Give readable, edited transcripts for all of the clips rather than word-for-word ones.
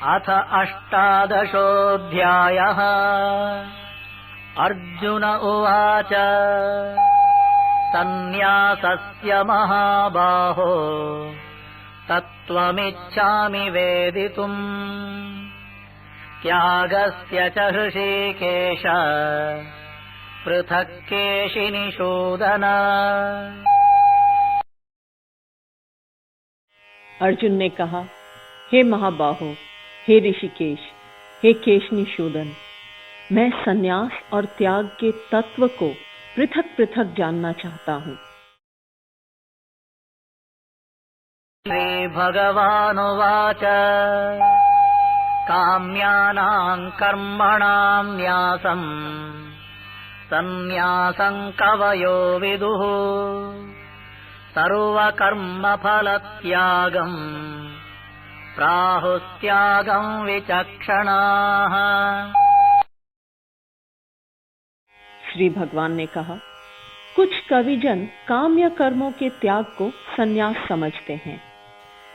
अथ अष्टादशोऽध्यायः। अर्जुन उवाच सन्न्यासस्य महाबाहो तत्त्वमिच्छामि वेदितुम् त्यागस्य च हृषीकेश पृथक् केशिनिषूदन। अर्जुन ने कहा, हे महाबाहो, हे ऋषिकेश, हे केशनिषूदन, मैं संन्यास और त्याग के तत्व को पृथक पृथक जानना चाहता हूँ। श्री भगवानुवाच काम्यानां कर्मणां न्यासम् सन्न्यासं कवयो विदुः सर्वकर्मफलत्यागम् प्राहुस्त्यागं विचक्षणाः। श्री भगवान ने कहा, कुछ कविजन काम्य कर्मों के त्याग को संन्यास समझते हैं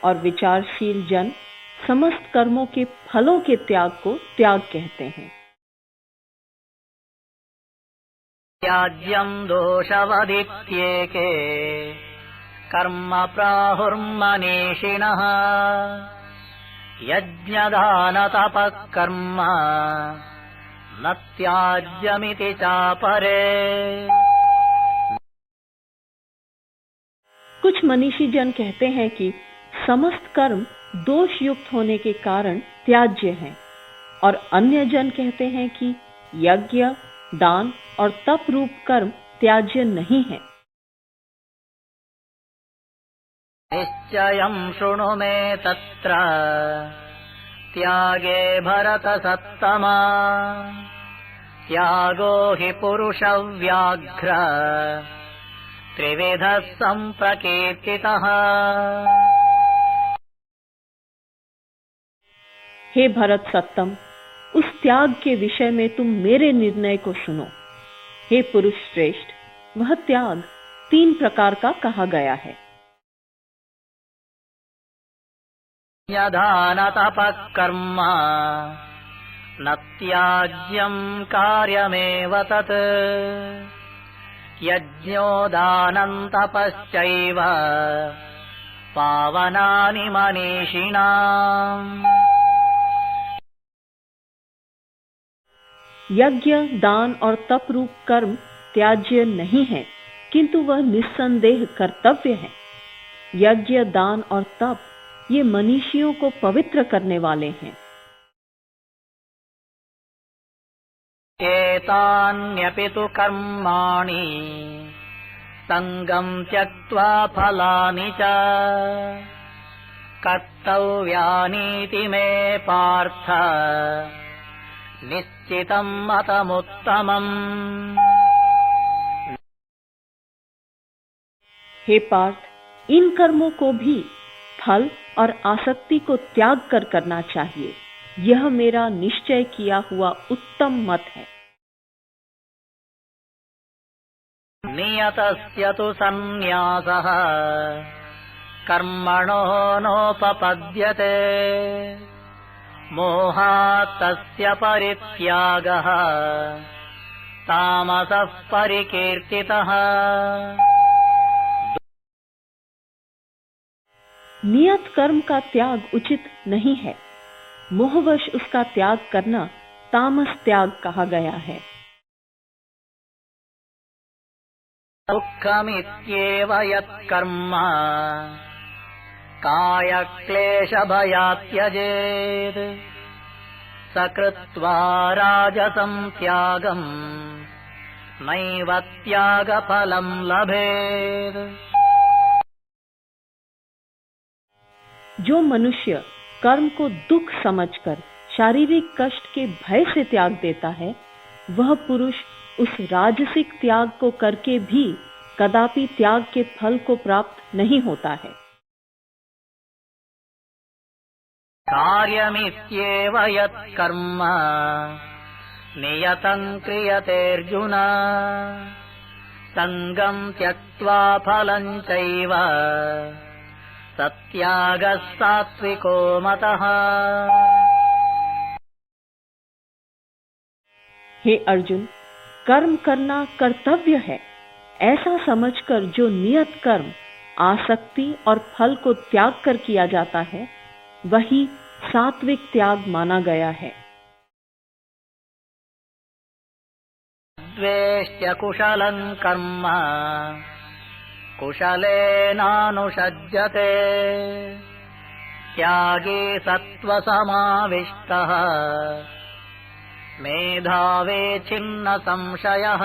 और विचारशील जन समस्त कर्मों के फलों के त्याग को त्याग कहते हैं। त्याज्यं दोषवदित्येके कर्म प्राहुर्मनीषिणः यज्ञदानतपः कर्म न त्याज्यमिति चापरे। कुछ मनीषी जन कहते हैं कि समस्त कर्म दोष युक्त होने के कारण त्याज्य हैं, और अन्य जन कहते हैं कि यज्ञ, दान और तप रूप कर्म त्याज्य नहीं है। निश्चयं शृणु मे तत्र त्यागे भरतसत्तमा त्यागो हि पुरुषव्याघ्र त्रिविधः सम्प्रकीर्तितः। हे भरत सत्तम, उस त्याग के विषय में तुम मेरे निर्णय को सुनो। हे पुरुष श्रेष्ठ, वह त्याग 3 प्रकार का कहा गया है। यज्ञदानतपः कर्म न त्याज्यं कार्यमेव तत् यज्ञो दानं तपश्चैव पावनानि मनीषिणाम्। यज्ञ, दान और तप रूप कर्म त्याज्य नहीं है, किंतु वह निस्संदेह कर्तव्य है। यज्ञ, दान और तप ये मनीषियों को पवित्र करने वाले हैं। एतान्यपि तु कर्माणि संगं त्यक्त्वा फलानि च कर्तव्यानीति मे पार्थ निश्चितं मतमुत्तमम्। हे पार्थ, इन कर्मों को भी फल और आसक्ति को त्याग कर करना चाहिए। यह मेरा निश्चय किया हुआ उत्तम मत है। नियतस्य तु सन्न्यासः कर्मणो नोपपद्यते मोहात् तस्य परित्यागः तामसः परिकीर्तितः। नियत कर्म का त्याग उचित नहीं है। मोहवश उसका त्याग करना तामस त्याग कहा गया है। दुःखमित्येव यत्कर्म कायक्लेशभयात् त्यजेत् स कृत्वा राजसं त्यागं नैव त्यागफलं लभेत्। जो मनुष्य कर्म को दुख समझकर शारीरिक कष्ट के भय से त्याग देता है, वह पुरुष उस राजसिक त्याग को करके भी कदापि त्याग के फल को प्राप्त नहीं होता है। कार्यमित्येव यत्कर्म नियतं क्रियते अर्जुन संगं त्यक्त्वा फलं चैव सत्यागः सात्विको मतः। हे अर्जुन, कर्म करना कर्तव्य है, ऐसा समझकर जो नियत कर्म आसक्ति और फल को त्याग कर किया जाता है, वही सात्विक त्याग माना गया है। द्वेष्ट्य कुशलं कर्म कुशलेनानुषज्यते त्यागी सत्त्वसमाविष्टः मेधावी छिन्न संशयः।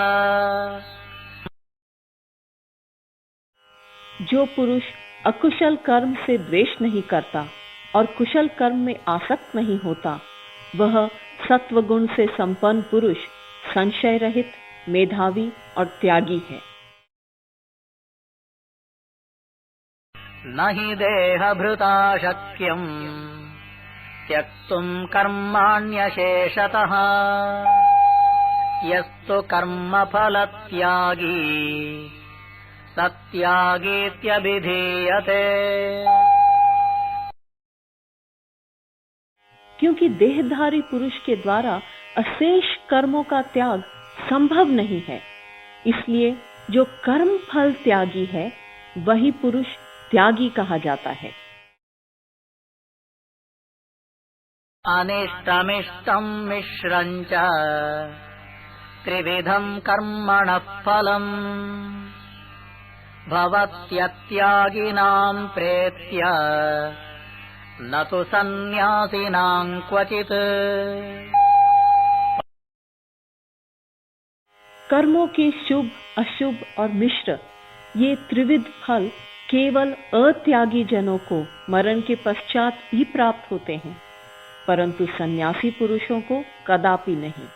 जो पुरुष अकुशल कर्म से द्वेष नहीं करता और कुशल कर्म में आसक्त नहीं होता, वह सत्वगुण से संपन्न पुरुष संशय रहित, मेधावी और त्यागी है। न हि देहभृता शक्यम् त्यक्तुम् कर्माण्यशेषतः यस्तु कर्मफलत्यागी सत्यागीत्यभिधीयते। क्योंकि देहधारी पुरुष के द्वारा अशेष कर्मों का त्याग संभव नहीं है, इसलिए जो कर्म फल त्यागी है, वही पुरुष त्यागी कहा जाता है। अनिष्टमिष्टं मिश्रं च त्रिविधं कर्मणः फलम् भवत्यत्यागिनां प्रेत्य न तु सन्न्यासिनां क्वचित्। कर्मों के शुभ, अशुभ और मिश्र ये त्रिविध फल केवल अत्यागी जनों को मरण के पश्चात ही प्राप्त होते हैं, परंतु सन्यासी पुरुषों को कदापि नहीं।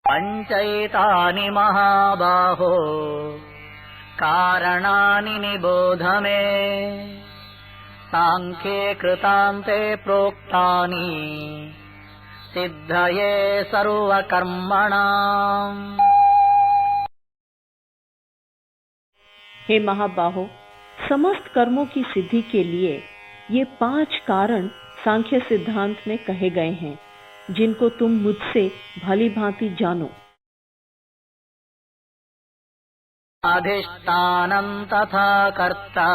पंचैतानि महाबाहो कारणानि निबोध मे सांख्ये कृतान्ते प्रोक्तानि सिद्धये सर्वकर्मणाम्। हे महाबाहो, समस्त कर्मों की सिद्धि के लिए ये 5 कारण सांख्य सिद्धांत में कहे गए हैं, जिनको तुम मुझसे भली भांति जानो। अधिष्ठानं तथा कर्ता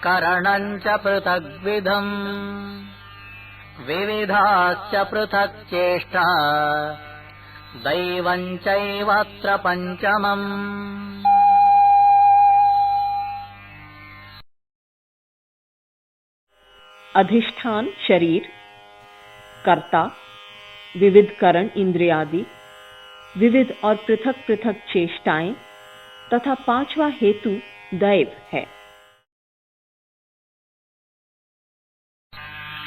करणं च पृथग्विधम् विविधाश्च पृथक् चेष्टा दैवं चैवत्र पंचमम्। अधिष्ठान शरीर, कर्ता विविध करण इंद्रियादि, विविध और पृथक पृथक चेष्टाएं तथा 5वां हेतु दैव है।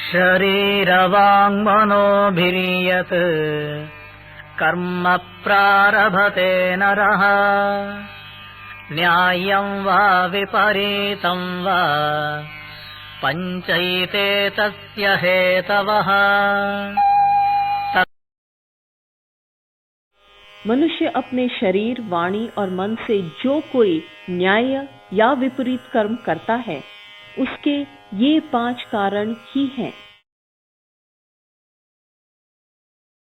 शरीरवाङ्मनोभिर्यत् कर्म प्रारभते नरः न्याय्यं वा विपरीतं वा पंचैते तस्य हेतवः। मनुष्य अपने शरीर, वाणी और मन से जो कोई न्याय या विपरीत कर्म करता है, उसके ये 5 कारण ही हैं।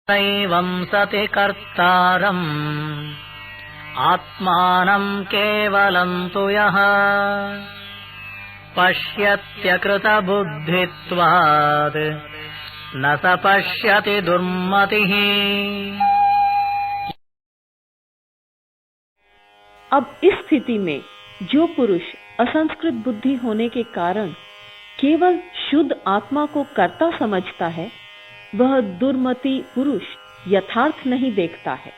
नैवं सति कर्तारम् आत्मानं केवलं तु यः पश्यत्यकृतबुद्धित्वात् न स पश्यति दुर्मतिः। अब इस स्थिति में जो पुरुष असंस्कृत बुद्धि होने के कारण केवल शुद्ध आत्मा को कर्ता समझता है, वह दुर्मति पुरुष यथार्थ नहीं देखता है।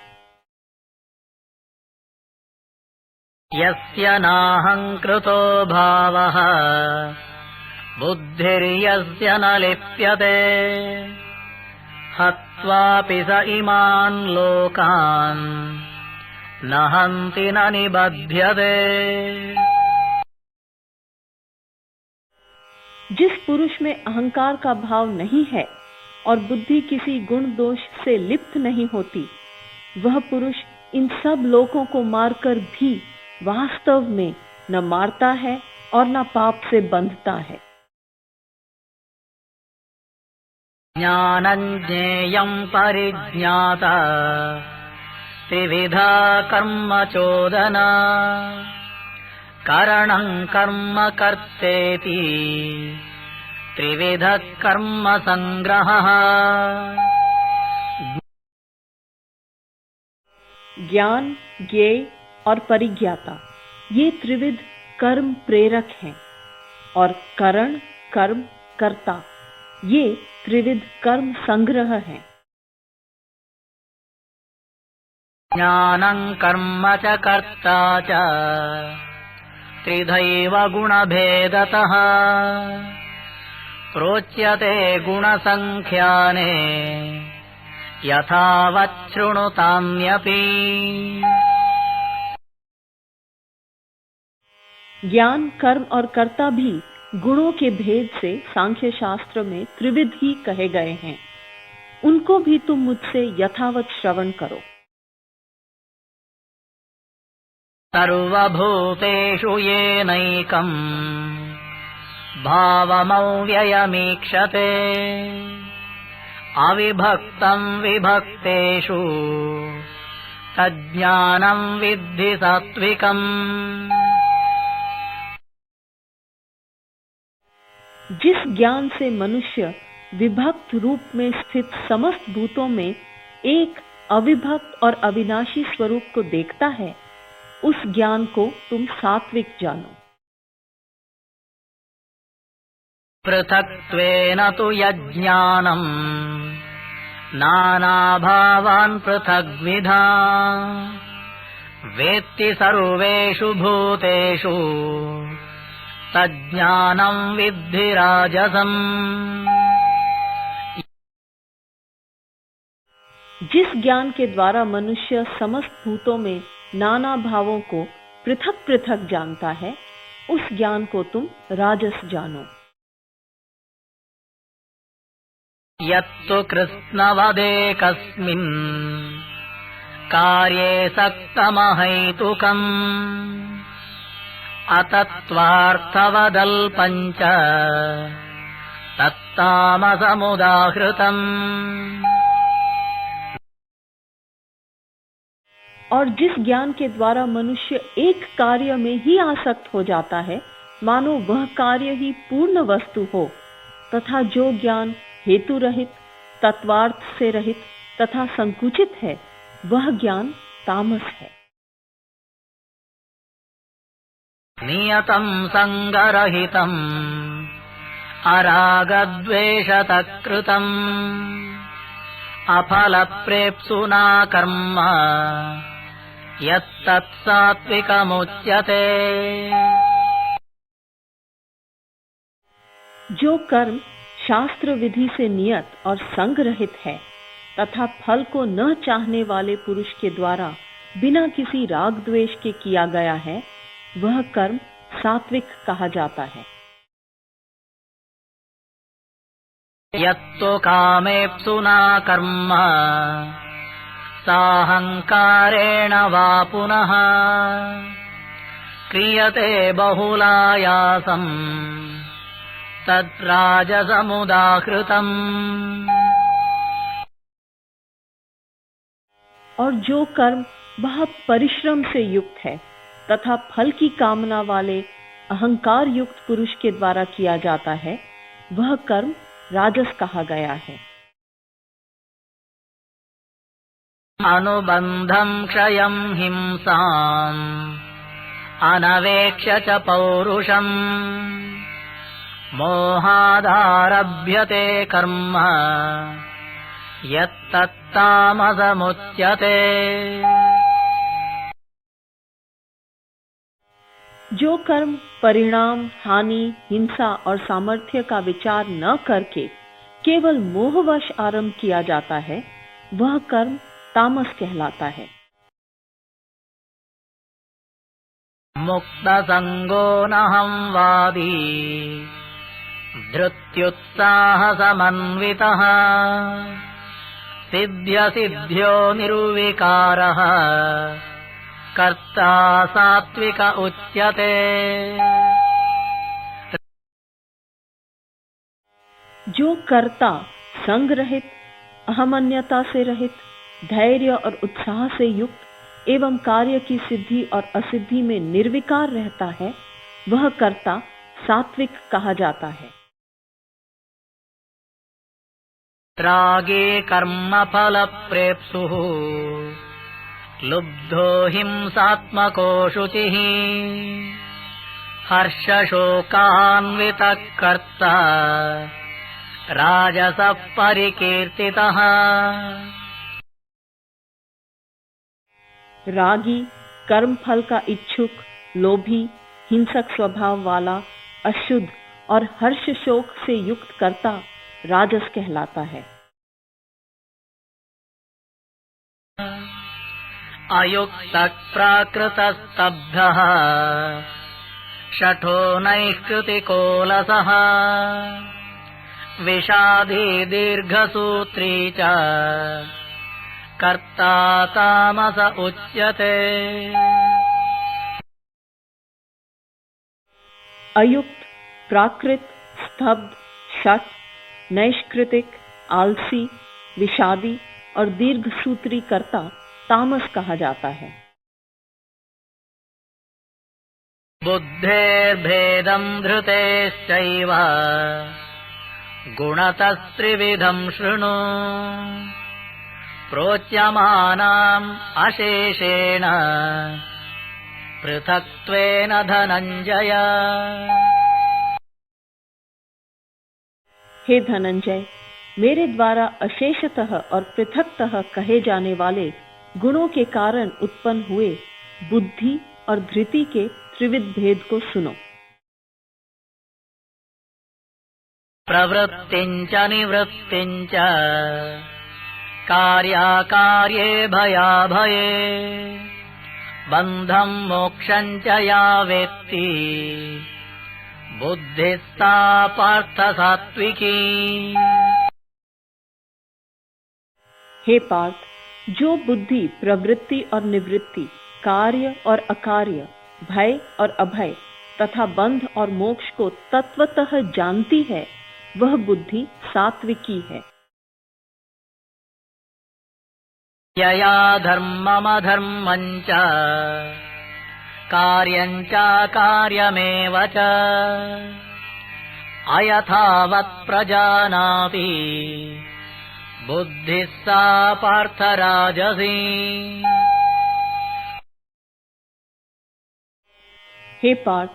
यस्य नाहंकृतो भावः बुद्धिर्यस्य न लिप्यते हत्वापि स इमान् लोकान् न हन्ति न निबध्यते। जिस पुरुष में अहंकार का भाव नहीं है और बुद्धि किसी गुण दोष से लिप्त नहीं होती, वह पुरुष इन सब लोकों को मारकर भी वास्तव में न मारता है और न पाप से बंधता है। ज्ञानं ज्ञेयं परिज्ञाता त्रिविधा कर्म चोदना करणं कर्म कर्तेति त्रिविधः कर्म संग्रहः। ज्ञान, ज्ञेय और परिज्ञाता ये त्रिविध कर्म प्रेरक हैं और करण, कर्म, कर्ता ये त्रिविध कर्म संग्रह हैं। ज्ञानं कर्म च कर्ता च त्रिधैव गुणभेदतः प्रोच्यते गुणसंख्याने यथावत् शृणुताम्यपि। ज्ञान, कर्म और कर्ता भी गुणों के भेद से सांख्य शास्त्र में त्रिविध ही कहे गए हैं। उनको भी तुम मुझसे यथावत श्रवण करो। सर्वभूतेषु येनैकम् भावमव्ययमीक्षते अविभक्तं विभक्तेषु तज्ज्ञानं विद्धि सात्विकम्। जिस ज्ञान से मनुष्य विभक्त रूप में स्थित समस्त भूतों में एक अविभक्त और अविनाशी स्वरूप को देखता है, उस ज्ञान को तुम सात्विक जानो। पृथक्त्वेन तु यज्ञानम् नानाभावान् पृथग्विधान् वेत्ति सर्वेषु भूतेषु तज्ज्ञानं विद्धि राजसम्। जिस ज्ञान के द्वारा मनुष्य समस्त भूतों में नाना भावों को पृथक पृथक जानता है, उस ज्ञान को तुम राजस जानो। यत्तु कृत्स्नवदेकस्मिन् कार्ये सक्तमहैतुकम् अतत्त्वार्थवदल्पञ्च तत्तामसमुदाहृतम्। और जिस ज्ञान के द्वारा मनुष्य एक कार्य में ही आसक्त हो जाता है, मानो वह कार्य ही पूर्ण वस्तु हो, तथा जो ज्ञान हेतु रहित, तत्वार्थ से रहित तथा संकुचित है, वह ज्ञान तामस है। नियतं संगरहितम् अरागद्वेषतः कृतम् अफलप्रेप्सुना कर्म यत्तत् सात्विकमुच्यते। जो कर्म शास्त्र विधि से नियत और संग रहित है तथा फल को न चाहने वाले पुरुष के द्वारा बिना किसी राग द्वेष के किया गया है, वह कर्म सात्विक कहा जाता है। यत्तु कामेप्सुना कर्म साहंकारेण वा पुनः क्रियते बहुलायासम् तद्राजसमुदाहृतम्। और जो कर्म बहुत परिश्रम से युक्त है तथा फल की कामना वाले अहंकार युक्त पुरुष के द्वारा किया जाता है, वह कर्म राजस कहा गया है। अनुबंधं क्षयं हिंसाम् अनवेक्ष्य च पौरुषम् मोहादारभ्यते कर्म यत्तत्तामसमुच्यते। जो कर्म परिणाम, हानि, हिंसा और सामर्थ्य का विचार न करके केवल मोहवश आरंभ किया जाता है, वह कर्म तामस कहलाता है। मुक्तसंगो नहं वादी धृत्युत्साहसमन्वितः सिद्ध्यसिद्ध्यो निर्विकारः कर्ता सात्विक उच्यते। जो कर्ता संग रहित, अहमन्यता से रहित, धैर्य और उत्साह से युक्त एवं कार्य की सिद्धि और असिद्धि में निर्विकार रहता है, वह कर्ता सात्विक कहा जाता है। रागे कर्मफल प्रेप्सुः लुब्धो हिंसात्मको शुचिः हर्षशोकान्वितः कर्ता राजसः परिकीर्तितः। रागी, कर्म फल का इच्छुक, लोभी, हिंसक स्वभाव वाला, अशुद्ध और हर्ष शोक से युक्त कर्ता राजस कहलाता है। अयुक्तः प्राकृतस्तब्धः शठो नैष्कृतिकोलसः विषादी दीर्घसूत्री च कर्ता तामस उच्यते। अयुक्त, प्राकृत, स्तब्ध, शठ, नैष्कृतिक, आलसी, विषादी और दीर्घसूत्री कर्ता तामस कहा जाता है। बुद्धेर्भेदं धृतेश्चैव गुणतस्त्रिविधं शृणु प्रोच्यमानाम् अशेषेण पृथक्त्वेन धनंजय। हे धनंजय, मेरे द्वारा अशेषतः और पृथकतः कहे जाने वाले गुणों के कारण उत्पन्न हुए बुद्धि और धृति के त्रिविध भेद को सुनो। प्रवृत्तिञ्च निवृत्तिञ्च कार्याकार्ये भयाभये बन्धं मोक्षं च या वेत्ति बुद्धिः सा पार्थ सात्विकी। हे पार्थ, जो बुद्धि प्रवृत्ति और निवृत्ति, कार्य और अकार्य, भय और अभय तथा बंध और मोक्ष को तत्वतः जानती है, वह बुद्धि सात्विकी है। यया धर्ममधर्मं च कार्यं च कार्यमेव च अयथावत् प्रजानाति बुद्धिः सा पार्थ राजसी। हे पार्थ,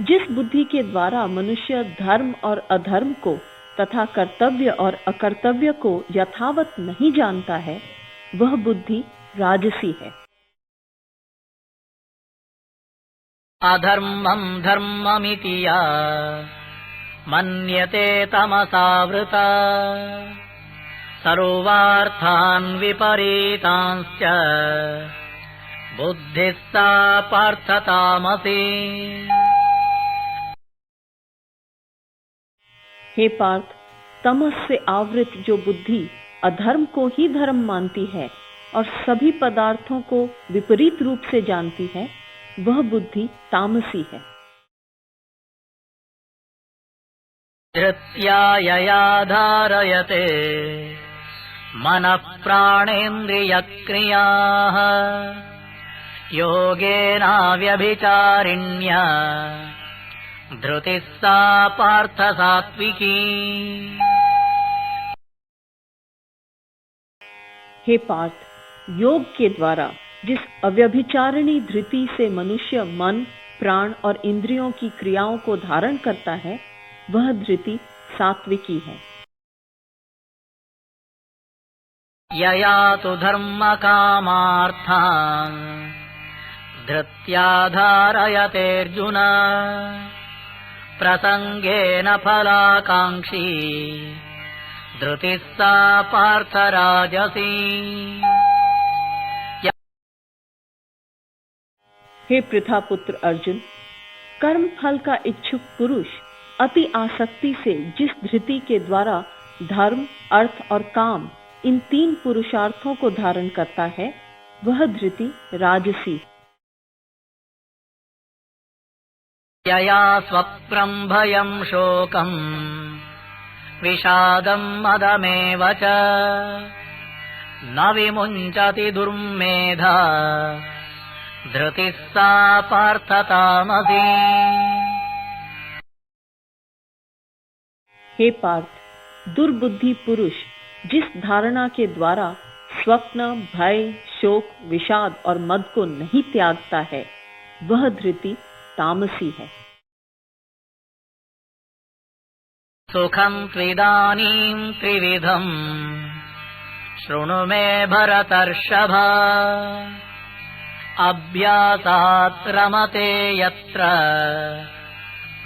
जिस बुद्धि के द्वारा मनुष्य धर्म और अधर्म को तथा कर्तव्य और अकर्तव्य को यथावत नहीं जानता है, वह बुद्धि राजसी है। अधर्मं धर्ममिति या मन्यते तमसावृता सर्वार्थान् विपरीतांश्च बुद्धिः सा पार्थ तामसी। हे पार्थ, तमस से आवृत जो बुद्धि अधर्म को ही धर्म मानती है और सभी पदार्थों को विपरीत रूप से जानती है, वह बुद्धि तामसी है। धृत्या यया धारयते मनः प्राणेन्द्रियक्रियाः योगेनाव्यभिचारिण्या धृतिः सा पार्थ सात्विकी। हे पार्थ, योग के द्वारा जिस अव्यभिचारिणी धृति से मनुष्य मन, प्राण और इंद्रियों की क्रियाओं को धारण करता है, वह धृति सात्विकी है। यया तु धर्म कामार्थान् धृत्या धारयतेऽर्जुन प्रसंगेन फलाकांक्षी धृतिः सा पार्थ राजसी। हे पृथापुत्र अर्जुन, कर्म फल का इच्छुक पुरुष अति आसक्ति से जिस धृति के द्वारा धर्म, अर्थ और काम इन तीन पुरुषार्थों को धारण करता है, वह धृति राजसी। यया स्वप्नं भयं शोकं विषादम् मदमेव च न विमुञ्चति दुर्मेधा धृतिः सा पार्थतामसी। हे पार्थ, दुर्बुद्धि पुरुष जिस धारणा के द्वारा स्वप्न, भय, शोक, विषाद और मद को नहीं त्यागता है, वह धृति तामसी है। सुखं त्विदानीं त्रिविधम् शृणु मे भरतर्षभ अभ्यासात् रमते यत्र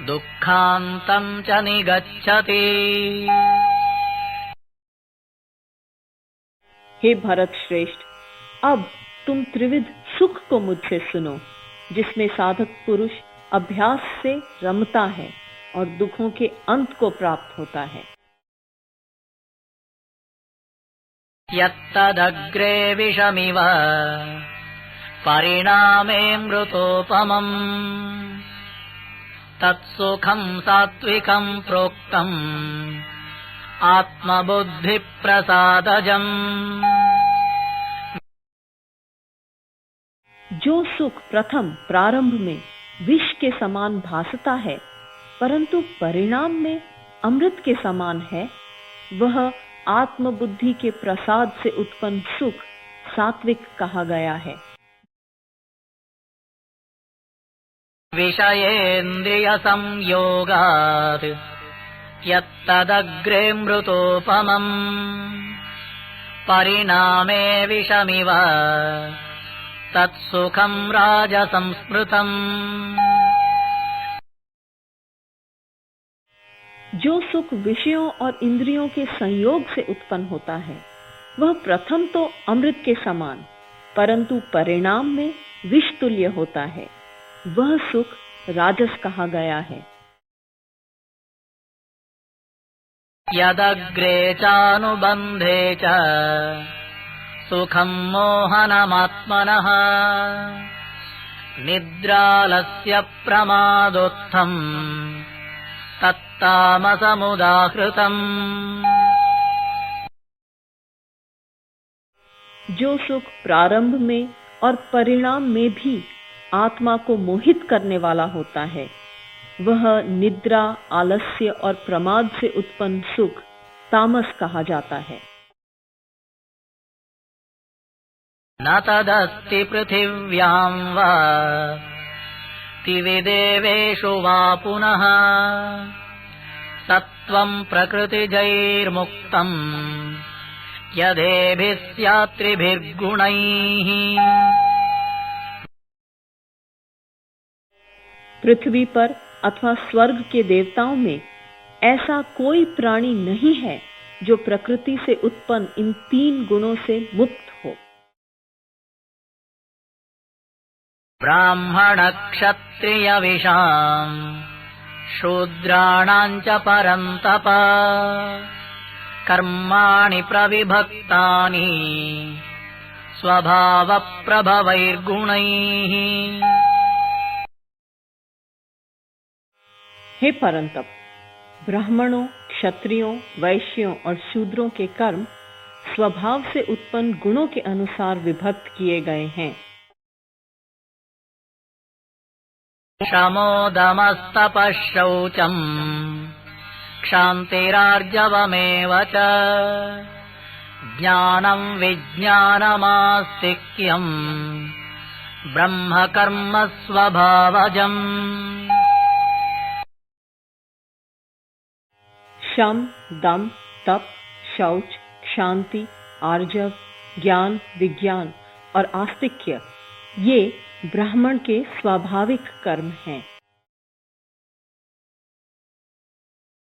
दुःखान्तं च निगच्छति। हे भरत श्रेष्ठ, अब तुम त्रिविध सुख को मुझसे सुनो, जिसमें साधक पुरुष अभ्यास से रमता है और दुखों के अंत को प्राप्त होता है। यत्तदग्रे विषमिव परिणामे मृतोपमम् तत्सुखं सात्विकं प्रोक्तम् आत्मबुद्धि प्रसादजम्। जो सुख प्रथम प्रारंभ में विष के समान भासता है, परंतु परिणाम में अमृत के समान है, वह आत्मबुद्धि के प्रसाद से उत्पन्न सुख सात्विक कहा गया है। विषयेन्द्रिय संयोगात् यत्तदग्रे मृतोपमम् परिणामे विषमिव तत्सुखं राजसंस्मृतम्। जो सुख विषयों और इंद्रियों के संयोग से उत्पन्न होता है, वह प्रथम तो अमृत के समान, परंतु परिणाम में विष तुल्य होता है। वह सुख राजस कहा गया है। यदग्रे चानुबन्धे च सुखं मोहनमात्मनः निद्रालस्य प्रमादोत्थम् तत्तामसमुदाहृतम्। जो सुख प्रारंभ में और परिणाम में भी आत्मा को मोहित करने वाला होता है, वह निद्रा, आलस्य और प्रमाद से उत्पन्न सुख तामस कहा जाता है। न तदस्ति पृथिव्यां वा दिविदेवेषु वा पुनः सत्त्वं प्रकृतिजैर्मुक्तम् यदेभिः स्यात् त्रिभिर्गुणैः। पृथ्वी पर अथवा स्वर्ग के देवताओं में ऐसा कोई प्राणी नहीं है जो प्रकृति से उत्पन्न इन 3 गुणों से मुक्त हो। ब्राह्मण क्षत्रिय विषाम् शूद्राणां च परन्तप कर्माणि प्रविभक्तानि स्वभाव प्रभवैर्गुणैः। हे परंतप, ब्राह्मणों, क्षत्रियों, वैश्यों और शूद्रों के कर्म स्वभाव से उत्पन्न गुणों के अनुसार विभक्त किए गए हैं। शमो दमस्तपः शौचम् क्षान्तिरार्जवमेव च ज्ञानं विज्ञानमास्तिक्यम् ब्रह्म कर्म स्वभावजम्। शम, दम, तप, शौच, क्षांति, आर्जव, ज्ञान, विज्ञान और आस्तिक्य ये ब्राह्मण के स्वाभाविक कर्म हैं।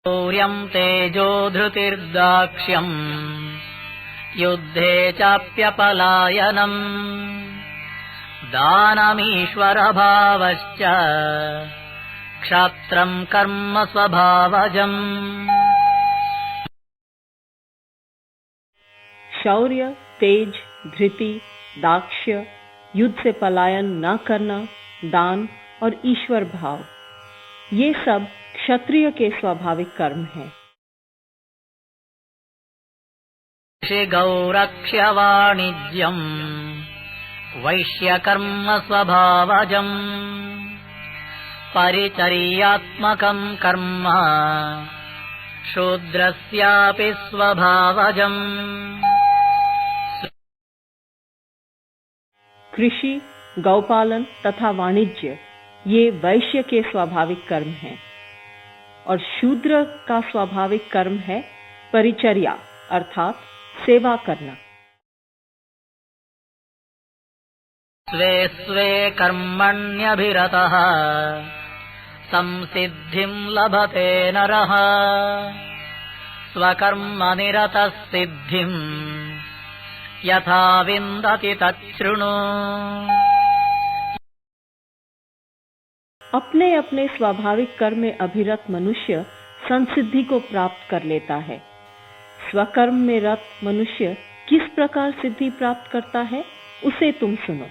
शौर्यं तेजो धृतिर्दाक्ष्यम् युद्धे चाप्यपलायनम् दानमीश्वरभावश्च क्षात्रं कर्म स्वभावजम्। शौर्य, तेज, धृति, दाक्ष्य, युद्ध से पलायन न करना, दान और ईश्वर भाव, ये सब क्षत्रिय के स्वाभाविक कर्म हैं। गौरक्ष्य वाणिज्यम् वैश्यकर्म स्वभावजम् परिचर्यात्मकम् कर्म शूद्रस्यापि स्वभावजम्। कृषि, गौपालन तथा वाणिज्य ये वैश्य के स्वाभाविक कर्म हैं और शूद्र का स्वाभाविक कर्म है परिचर्या अर्थात सेवा करना। स्वे स्वे कर्मण्यभिरतः संसिद्धिं लभते नरः स्वकर्मनिरतः सिद्धिं यथा विन्दति तच्छृणु। अपने अपने स्वाभाविक कर्म में अभिरत मनुष्य संसिद्धि को प्राप्त कर लेता है। स्वकर्म में रत मनुष्य किस प्रकार सिद्धि प्राप्त करता है उसे तुम सुनो।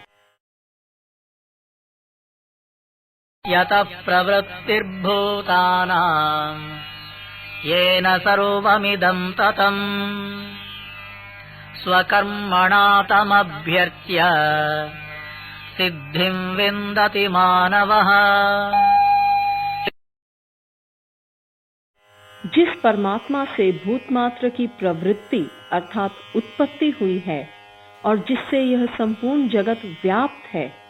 यतः प्रवृत्तिर्भूतानां येन सर्वमिदं ततम् स्वकर्मणा तमभ्यर्च्य सिद्धिं विन्दति मानवः। जिस परमात्मा से भूतमात्र की प्रवृत्ति अर्थात उत्पत्ति हुई है और जिससे यह संपूर्ण जगत व्याप्त है,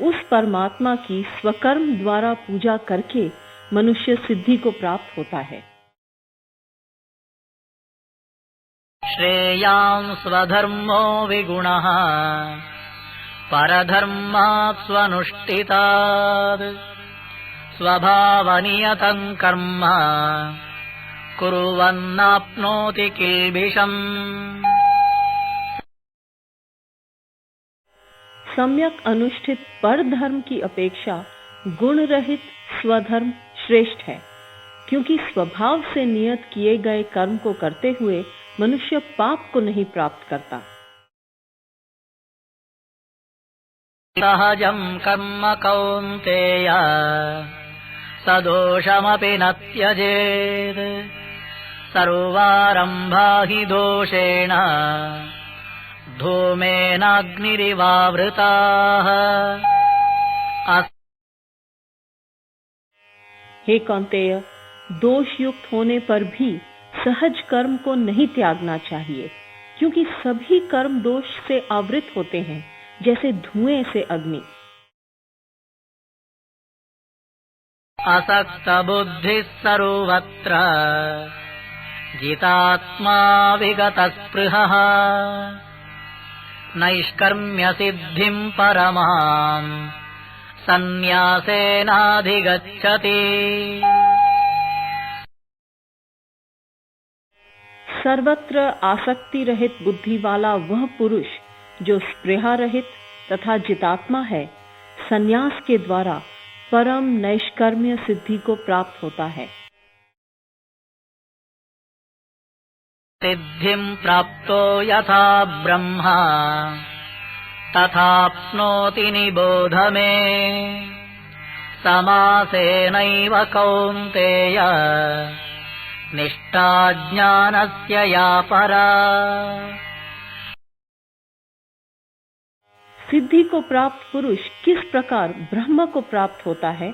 उस परमात्मा की स्वकर्म द्वारा पूजा करके मनुष्य सिद्धि को प्राप्त होता है। श्रेयां स्वधर्मो विगुणः परधर्मात् स्वनुष्ठितात् स्वभावनियतं कर्म कुर्वन्नाप्नोति किल्बिषम्। सम्यक अनुष्ठित पर धर्म की अपेक्षा गुण रहित स्वधर्म श्रेष्ठ है, क्योंकि स्वभाव से नियत किए गए कर्म को करते हुए मनुष्य पाप को नहीं प्राप्त करता। सहजं कर्म कौन्तेय सदोषमपि न त्यजेत् सर्वारम्भा हि दोषेण धूमेनाग्निरिवावृताः। हे कौन्तेय, दोष युक्त होने पर भी सहज कर्म को नहीं त्यागना चाहिए, क्योंकि सभी कर्म दोष से आवृत होते हैं, जैसे धुएं से अग्नि। असक्त बुद्धिः सर्वत्र जितात्मा विगतस्पृहः नैष्कर्म्य सिद्धिं परमां संन्यासेनाधिगच्छति। सर्वत्र आसक्ति रहित बुद्धि वाला वह पुरुष जो स्पृहा रहित तथा जितात्मा है, संन्यास के द्वारा परम नैष्कर्म्य सिद्धि को प्राप्त होता है। सिद्धिं प्राप्तो यथा ब्रह्मा तथाप्नोति निबोध मे समासेनैव कौन्तेय निष्ठा ज्ञानस्य या परा। सिद्धि को प्राप्त पुरुष किस प्रकार ब्रह्म को प्राप्त होता है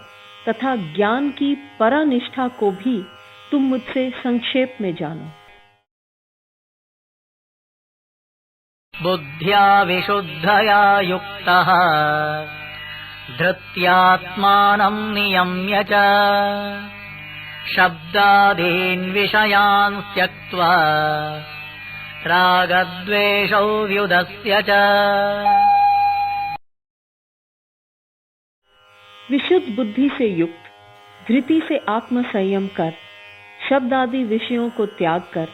तथा ज्ञान की परानिष्ठा को भी तुम मुझसे संक्षेप में जानो। बुद्ध्या विशुद्धया युक्तः धृत्यात्मानं नियम्य च शब्दादीन् विषयान् त्यक्त्वा रागद्वेषौ व्युदस्य च। विशुद्ध बुद्धि से युक्त, धृति से आत्म संयम कर, शब्द आदि विषयों को त्याग कर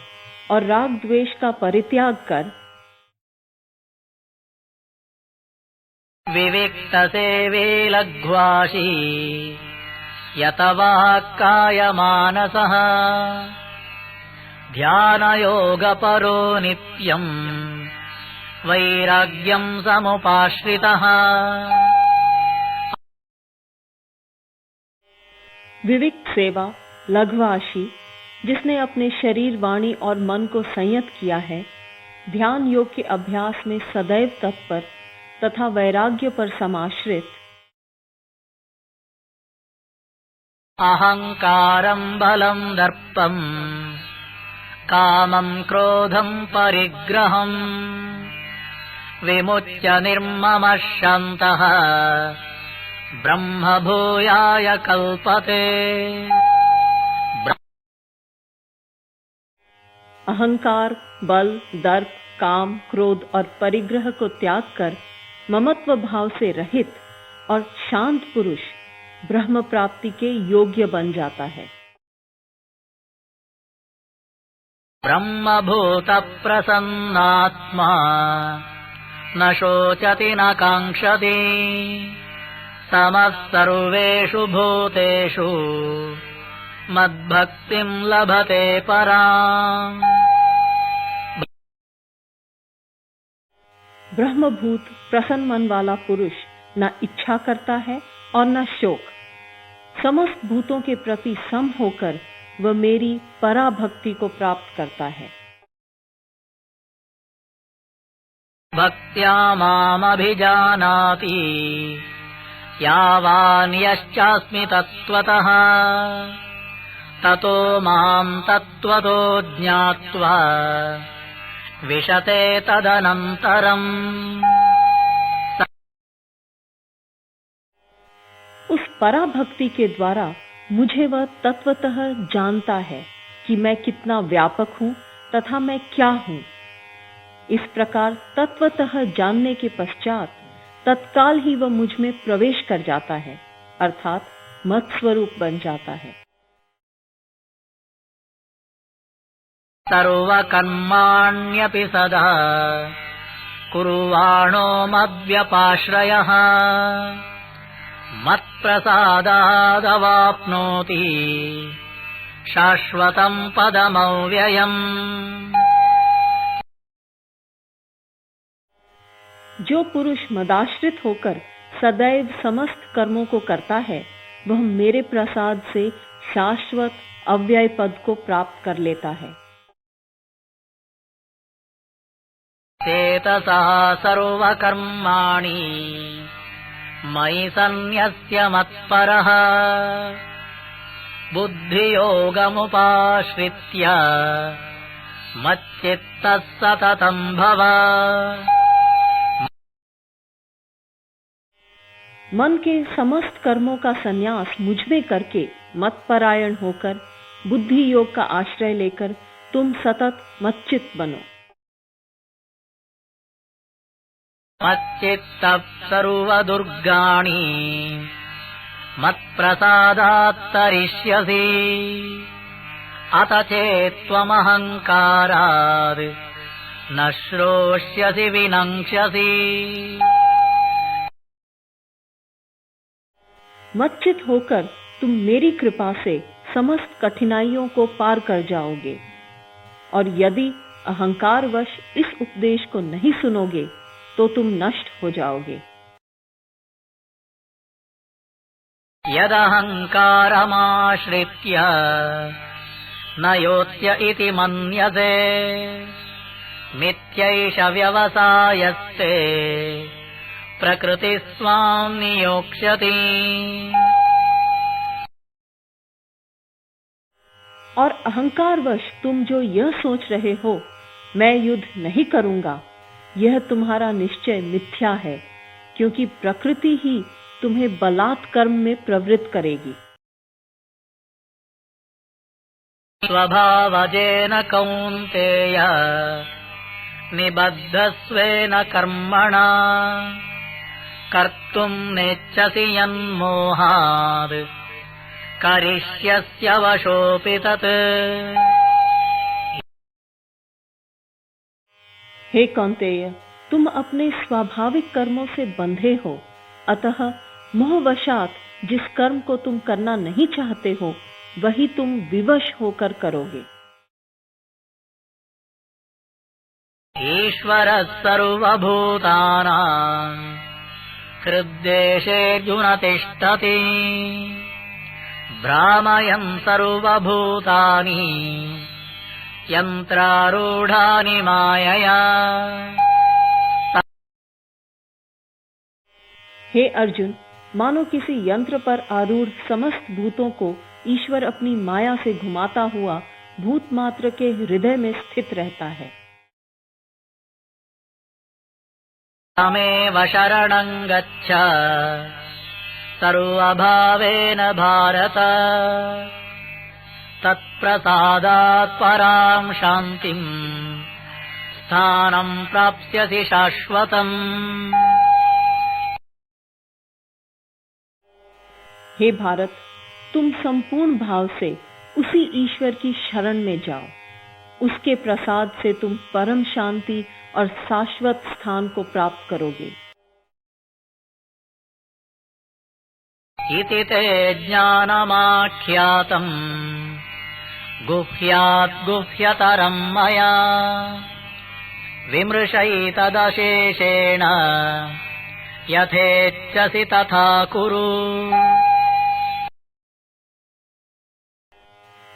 और राग द्वेष का परित्याग कर विविक्त सेवे लघ्वाशी यतवाक्काय मानसः ध्यानयोगपरो नित्यं वैराग्यं समुपाश्रितः। विविक्त सेवा लघ्वाशी जिसने अपने शरीर, वाणी और मन को संयत किया है, ध्यान योग के अभ्यास में सदैव तत्पर तथा वैराग्य पर समाश्रित, अहंकारं बलं दर्पं कामं क्रोधं परिग्रहं विमुच्य निर्ममः शान्तः ब्रह्मभूयाय कल्पते। अहंकार, बल, दर्प, काम, क्रोध और परिग्रह को त्याग कर ममत्व भाव से रहित और शांत पुरुष ब्रह्म प्राप्ति के योग्य बन जाता है। ब्रह्मभूत प्रसन्नात्मा न शोचति न काङ्क्षति समः सर्वेषु भूतेषु मद्भक्तिं लभते पराम्। ब्रह्मभूत प्रसन्न मन वाला पुरुष न इच्छा करता है और न शोक, समस्त भूतों के प्रति सम होकर वह मेरी पराभक्ति को प्राप्त करता है। भक्त्या मामभिजानाति यावान् यश्चास्मि तत्त्वतः ततो मां तत्त्वतो ज्ञात्वा विशते तदनन्तरम्। उस पराभक्ति के द्वारा मुझे वह तत्वतः जानता है कि मैं कितना व्यापक हूँ तथा मैं क्या हूँ। इस प्रकार तत्वतः जानने के पश्चात तत्काल ही वह मुझ में प्रवेश कर जाता है, अर्थात मत स्वरूप बन जाता है। सर्वकर्माण्यपि सदा कुर्वाणो मद्व्यपाश्रयः मत्प्रसादादवाप्नोति शाश्वतं पदमव्ययम्। जो पुरुष मदाश्रित होकर सदैव समस्त कर्मों को करता है वह मेरे प्रसाद से शाश्वत अव्यय पद को प्राप्त कर लेता है। चेतसा सर्वकर्माणि मयि सन्न्यस्य मत्परः बुद्धियोगमुपाश्रित्य मच्चित्तः सततं भव। मन के समस्त कर्मों का संन्यास मुझ में करके मतपरायण होकर बुद्धि योग का आश्रय लेकर तुम सतत मच्चित्त बनो। मच्चित्तः सर्वदुर्गाणि मत्प्रसादात् तरिष्यसि अत चेत्त्वमहङ्कारात् न श्रोष्यसि विनङ्क्ष्यसि। मच्चित होकर तुम मेरी कृपा से समस्त कठिनाइयों को पार कर जाओगे, और यदि अहंकारवश इस उपदेश को नहीं सुनोगे तो तुम नष्ट हो जाओगे। यदहङ्कारमाश्रित्य न योत्स्य इति मन्यसे मिथ्यैष व्यवसायस्ते प्रकृति स्वां नियोक्ष्यति। और अहंकारवश तुम जो यह सोच रहे हो मैं युद्ध नहीं करूंगा, यह तुम्हारा निश्चय मिथ्या है, क्योंकि प्रकृति ही तुम्हें बलात् कर्म में प्रवृत्त करेगी। स्वभावजेन कौन्तेय निबद्धस्वेन कर्मणा कर्तुं नेच्छसि यन्मोहात् करिष्यस्य वशोऽपि तत्। हे कौन्तेय, तुम अपने स्वाभाविक कर्मों से बंधे हो, अतः मोहवशात जिस कर्म को तुम करना नहीं चाहते हो वही तुम विवश होकर करोगे। ईश्वरः सर्वभूतानां हृद्देशेऽर्जुन तिष्ठति भ्रामयन् सर्वभूतानि यन्त्रारूढानि मायया। हे अर्जुन, मानो किसी यंत्र पर आरूढ़ समस्त भूतों को ईश्वर अपनी माया से घुमाता हुआ भूत मात्र के हृदय में स्थित रहता है। तमेव शरणं गच्छ सर्वभावेन भारत, तत्प्रसादात् परां शान्तिं स्थानं प्राप्स्यसि शाश्वतम्। हे भारत, तुम संपूर्ण भाव से उसी ईश्वर की शरण में जाओ। उसके प्रसाद से तुम परम शांति और शाश्वत स्थान को प्राप्त करोगे। इति ते ज्ञानमाख्यातम् गुह्यात् गुह्यतरं मया, विमृशैतदशेषेण यथेच्छसि तथा कुरु।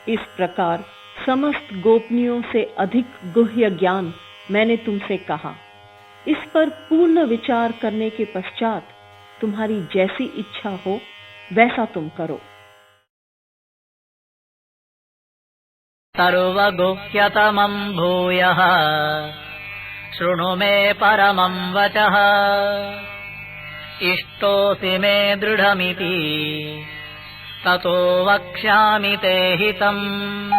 इस प्रकार समस्त गोपनीयों से अधिक गुह्य ज्ञान मैंने तुमसे कहा। इस पर पूर्ण विचार करने के पश्चात तुम्हारी जैसी इच्छा हो वैसा तुम करो। सर्वगुह्यतमं भूयः शृणु मे परमं वचः, इष्टोऽसि मे दृढमिति ततो वक्ष्यामि ते हितम्।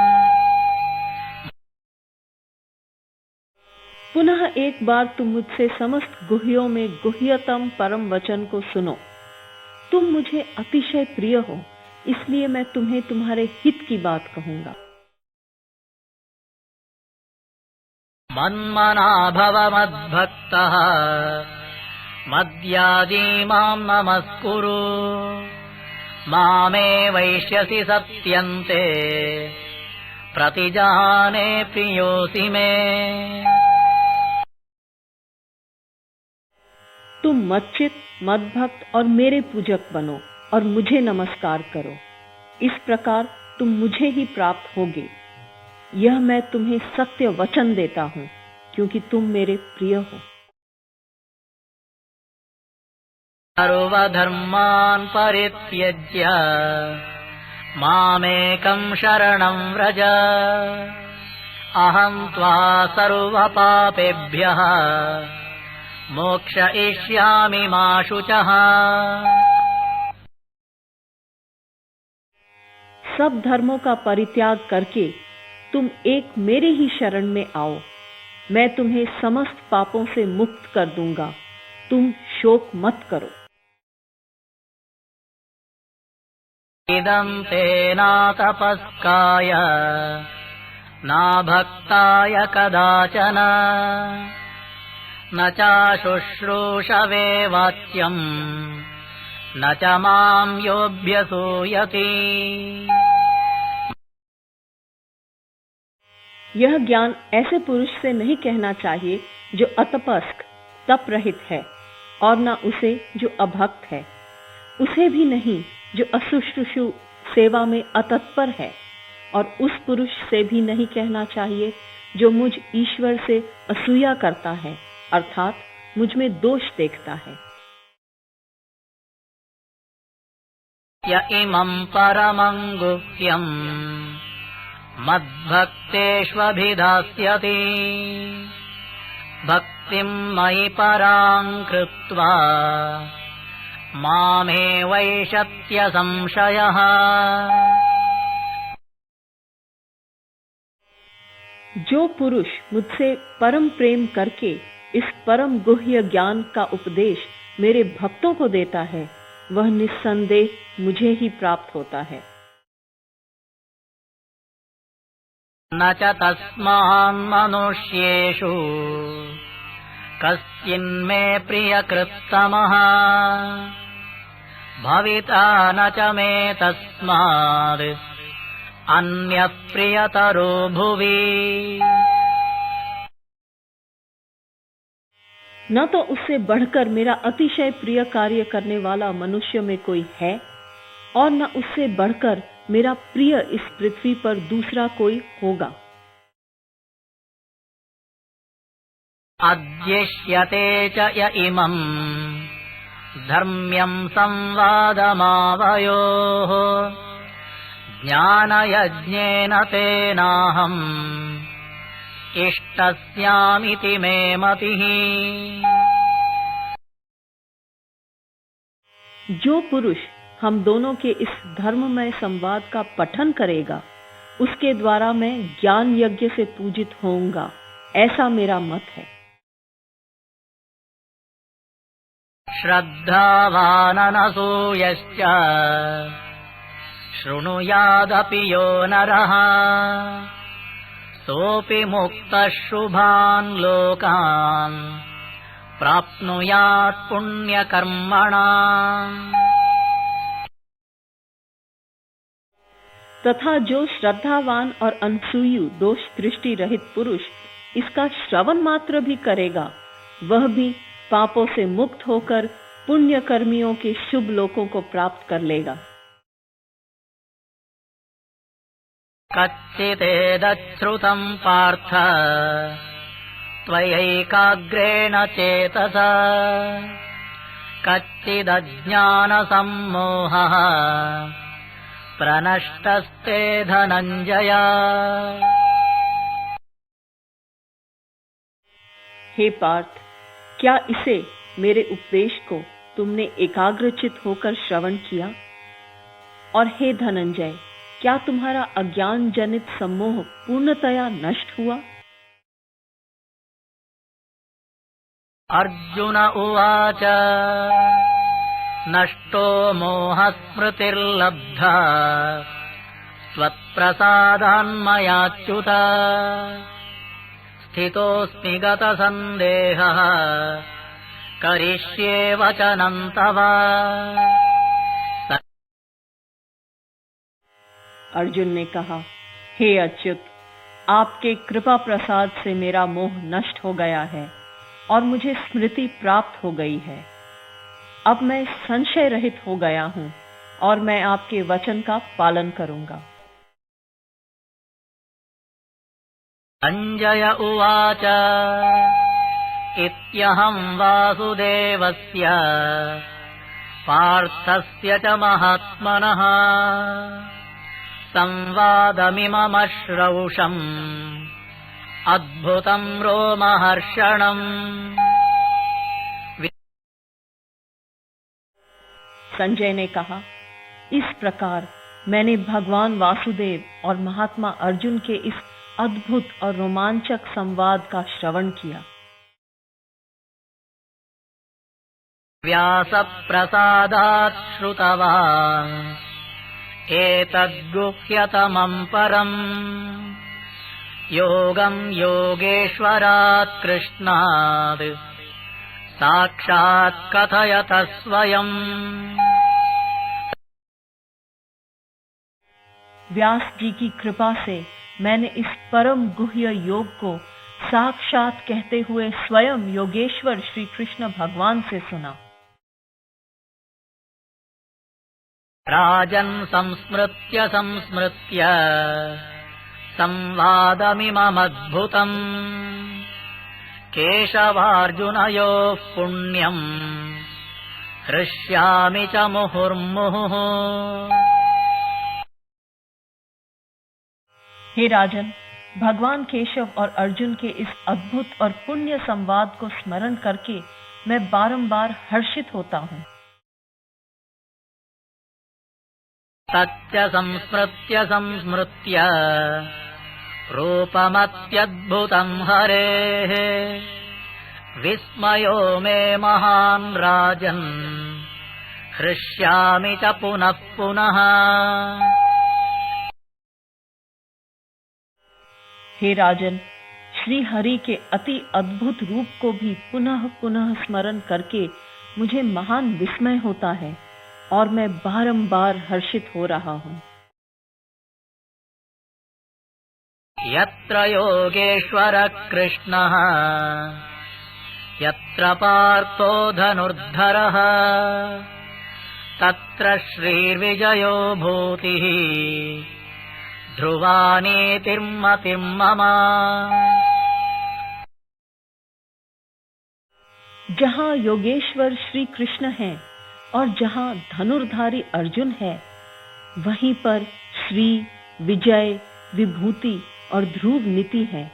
पुनः एक बार तुम मुझसे समस्त गुह्यों में गुह्यतम परम वचन को सुनो। तुम मुझे अतिशय प्रिय हो, इसलिए मैं तुम्हें तुम्हारे हित की बात कहूंगा। मन्मना भव मद्भक्तः मद्याजी मां नमस्कुरु, मामे वैष्यसि सत्यन्ते प्रतिजाने प्रियोऽसि मे। तुम मच्चित, मद्भक्त और मेरे पूजक बनो और मुझे नमस्कार करो। इस प्रकार तुम मुझे ही प्राप्त होगे। यह मैं तुम्हें सत्य वचन देता हूँ, क्योंकि तुम मेरे प्रिय हो। सर्वधर्मान् परित्यज्य मामेकं शरणं व्रज, अहं त्वा सर्वपापेभ्यः मोक्षयिष्यामि मा शुचः। सब धर्मों का परित्याग करके तुम एक मेरे ही शरण में आओ। मैं तुम्हें समस्त पापों से मुक्त कर दूंगा। तुम शोक मत करो। इदं ते न तपस्काय न भक्ताय कदाचन, न च शुश्रूषवे वाच्यम् न च मां योऽभ्यसूयति। यह ज्ञान ऐसे पुरुष से नहीं कहना चाहिए जो अतपस्क तप रहित है, और न उसे जो अभक्त है, उसे भी नहीं जो अशुश्रूषु सेवा में अतत्पर है, और उस पुरुष से भी नहीं कहना चाहिए जो मुझ ईश्वर से असूया करता है, अर्थात मुझ में दोष देखता है। य इमं परमं गुह्यम् मद्भक्तेष्वभिधास्यति, भक्तिं मयि परां कृत्वा मामेवैषत्य संशयः। जो पुरुष मुझसे परम प्रेम करके इस परम गुह्य ज्ञान का उपदेश मेरे भक्तों को देता है, वह निस्संदेह मुझे ही प्राप्त होता है। न च तस्मान् मनुष्येषु कस्मिन्मे प्रियकृत्तमः, भविता न च मे तस्माद् अन्यः प्रियतरो भुवि। न तो उससे बढ़कर मेरा अतिशय प्रिय कार्य करने वाला मनुष्य में कोई है, और न उससे बढ़कर मेरा प्रिय इस पृथ्वी पर दूसरा कोई होगा। अद्यष्यते च य इमम् धर्म्यम् संवादमावयोः ज्ञानयज्ञेन तेनाहम् इष्टस्यामिति मे मतिः। जो पुरुष हम दोनों के इस धर्ममय संवाद का पठन करेगा, उसके द्वारा मैं ज्ञान यज्ञ से पूजित होऊंगा, ऐसा मेरा मत है। श्रद्धावाननसूयश्च शृणुयादपि यो नरः सोऽपि मुक्तः शुभान् लोकान् प्राप्नुयात् पुण्यकर्मणाम्। तथा जो श्रद्धावान और अनसूयु दोष दृष्टि रहित पुरुष इसका श्रवण मात्र भी करेगा, वह भी पापों से मुक्त होकर पुण्य कर्मियों के शुभ लोकों को प्राप्त कर लेगा। कच्चिदेदच्छ्रुतम् पार्थ त्वयैकाग्रेण चेतसा कच्चिदज्ञानसम्मोहः प्रनष्टस्ते धनञ्जय। हे पार्थ, क्या इसे मेरे उपदेश को तुमने एकाग्रचित होकर श्रवण किया? और हे धनंजय, क्या तुम्हारा अज्ञान जनित सम्मोह पूर्णतया नष्ट हुआ? अर्जुन उवाच नष्टो मोहस्मृतिर्लब्धा त्वत्प्रसादान्मयाच्युत स्थितोऽस्मि गतसन्देहः करिष्ये वचनं तव। अर्जुन ने कहा, हे अच्युत, आपके कृपा प्रसाद से मेरा मोह नष्ट हो गया है और मुझे स्मृति प्राप्त हो गई है। अब मैं संशय रहित हो गया हूँ और मैं आपके वचन का पालन करूंगा। संजय उवाच इत्यहं वासुदेवस्य पार्थस्य च महात्मनः संवादमिममश्रौषम् अद्भुतं रोमहर्षणम्। संजय ने कहा, इस प्रकार मैंने भगवान वासुदेव और महात्मा अर्जुन के इस अद्भुत और रोमांचक संवाद का श्रवण किया। व्यासप्रसादात् श्रुतवान् एतद्गुह्यतमं परम् योगं योगेश्वरात् कृष्णात् साक्षात् कथयत स्वयम्। व्यास जी की कृपा से मैंने इस परम गुह्य योग को साक्षात कहते हुए स्वयं योगेश्वर श्री कृष्ण भगवान से सुना। राजन् संस्मृत्य संस्मृत्य संवादमिममद्भुतम् केशवार्जुनयोः पुण्यम् हृष्यामि च मुहुर्मुहुः। हे राजन, भगवान केशव और अर्जुन के इस अद्भुत और पुण्य संवाद को स्मरण करके मैं बारंबार हर्षित होता हूँ। तच्च संस्मृत्य संस्मृत्य रूपमत्यद्भुतं हरेः विस्मयो मे महान् राजन् हृष्यामि च पुनः पुनः। हे राजन, श्री हरि के अति अद्भुत रूप को भी पुनः पुनः स्मरण करके मुझे महान विस्मय होता है और मैं बारंबार हर्षित हो रहा हूँ। यत्र योगेश्वरः कृष्णः यत्र पार्थो धनुर्धरः तत्र श्रीर्विजयो भूतिः ध्रुवा नीतिर्मतिर्मम। जहाँ योगेश्वर श्री कृष्ण हैं और जहाँ धनुर्धारी अर्जुन है, वहीं पर श्री, विजय, विभूति और ध्रुव नीति है।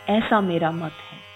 ऐसा मेरा मत है।